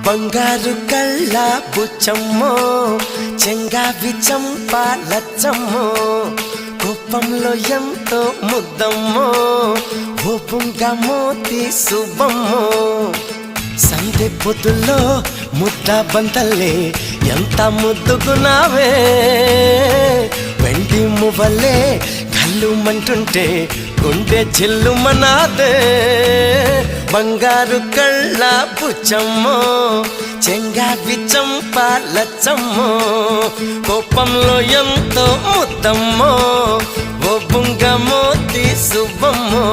బంగారు కళ్ళ బుచ్చమ్మో చెంగావి చంపాలచ్చమ్మో కోపంలో ఎంతో ముద్దమ్మో ఓ బుంగమోతి శుభమ్మో సందె పొద్దుల్లో ముద్ద బంతల్లే ఎంత ముద్దుకున్నావే వెండి మువ్వలే కళ్ళు మంటుంటే గుండె చిల్లుమనాదే బంగారు కళ్ళ బుచ్చమ్మో చెంగావి చంపాలచ్చమ్మో కోపంలో ఎంతో ముద్దమ్మో ఓ బుంగమోతి శుభమ్మో